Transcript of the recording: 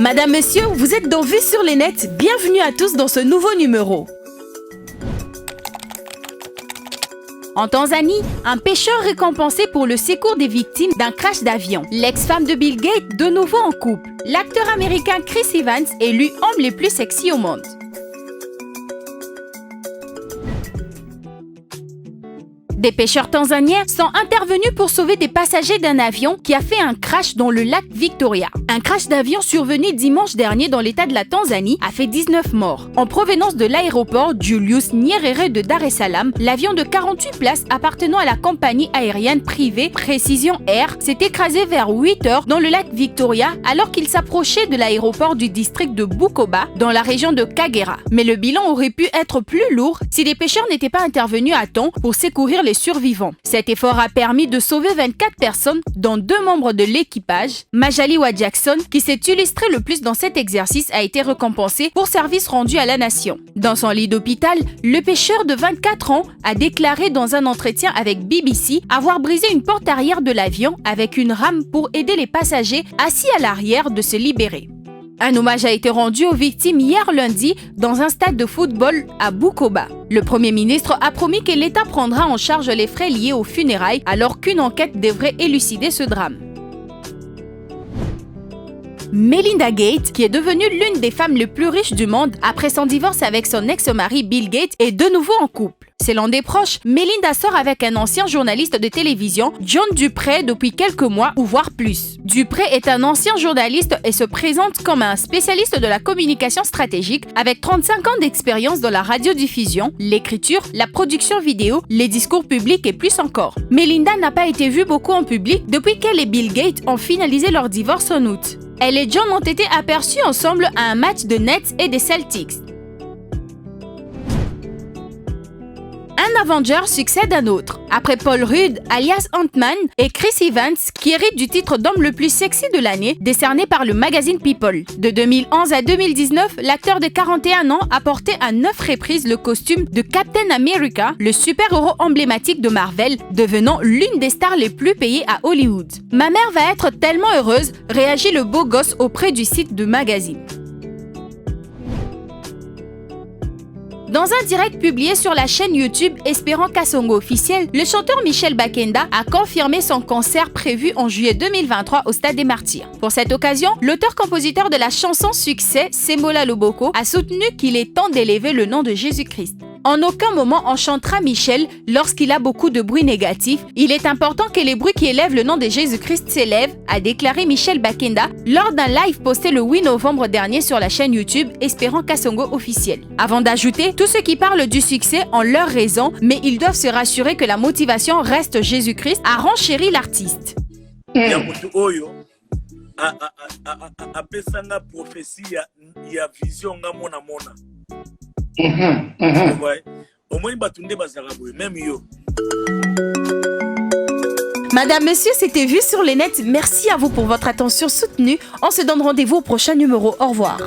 Madame, monsieur, vous êtes dans Vue sur les nets. Bienvenue à tous dans ce nouveau numéro. En Tanzanie, un pêcheur récompensé pour le secours des victimes d'un crash d'avion. L'ex-femme de Bill Gates, de nouveau en couple. L'acteur américain Chris Evans, élu homme le plus sexy au monde. Des pêcheurs tanzaniens sont intervenus pour sauver des passagers d'un avion qui a fait un crash dans le lac Victoria. Un crash d'avion survenu dimanche dernier dans l'état de la Tanzanie a fait 19 morts. En provenance de l'aéroport Julius Nyerere de Dar es Salaam, l'avion de 48 places appartenant à la compagnie aérienne privée Precision Air s'est écrasé vers 8 h dans le lac Victoria alors qu'il s'approchait de l'aéroport du district de Bukoba dans la région de Kagera. Mais le bilan aurait pu être plus lourd si les pêcheurs n'étaient pas intervenus à temps pour secourir les survivants. Cet effort a permis de sauver 24 personnes, dont 2 membres de l'équipage. Majaliwa Jackson, qui s'est illustré le plus dans cet exercice, a été récompensé pour service rendu à la nation. Dans son lit d'hôpital, le pêcheur de 24 ans a déclaré dans un entretien avec BBC avoir brisé une porte arrière de l'avion avec une rame pour aider les passagers assis à l'arrière de se libérer. Un hommage a été rendu aux victimes hier lundi dans un stade de football à Bukoba. Le Premier ministre a promis que l'État prendra en charge les frais liés aux funérailles alors qu'une enquête devrait élucider ce drame. Melinda Gates, qui est devenue l'une des femmes les plus riches du monde après son divorce avec son ex-mari Bill Gates, est de nouveau en couple. Selon des proches, Melinda sort avec un ancien journaliste de télévision, John Duprey, depuis quelques mois ou voire plus. Duprey est un ancien journaliste et se présente comme un spécialiste de la communication stratégique avec 35 ans d'expérience dans la radiodiffusion, l'écriture, la production vidéo, les discours publics et plus encore. Melinda n'a pas été vue beaucoup en public depuis qu'elle et Bill Gates ont finalisé leur divorce en août. Elle et John ont été aperçus ensemble à un match de Nets et des Celtics. Un Avenger succède à un autre. Après Paul Rudd, alias Ant-Man, et Chris Evans, qui hérite du titre d'homme le plus sexy de l'année, décerné par le magazine People. De 2011 à 2019, l'acteur de 41 ans a porté à 9 reprises le costume de Captain America, le super-héros emblématique de Marvel, devenant l'une des stars les plus payées à Hollywood. Ma mère va être tellement heureuse, réagit le beau gosse auprès du site de magazine. Dans un direct publié sur la chaîne YouTube Espérant Kasongo officiel, le chanteur Michel Bakenda a confirmé son concert prévu en juillet 2023 au Stade des Martyrs. Pour cette occasion, l'auteur-compositeur de la chanson Succès, Semola Loboko, a soutenu qu'il est temps d'élever le nom de Jésus-Christ. En aucun moment on chantera Michel lorsqu'il a beaucoup de bruit négatif. Il est important que les bruits qui élèvent le nom de Jésus-Christ s'élèvent, a déclaré Michel Bakenda lors d'un live posté le 8 novembre dernier sur la chaîne YouTube Espérant Kasongo officiel. Avant d'ajouter, tous ceux qui parlent du succès ont leur raison, mais ils doivent se rassurer que la motivation reste Jésus-Christ, a renchéri l'artiste. Madame, monsieur, c'était Vue sur les nets. Merci à vous pour votre attention soutenue. On se donne rendez-vous au prochain numéro. Au revoir.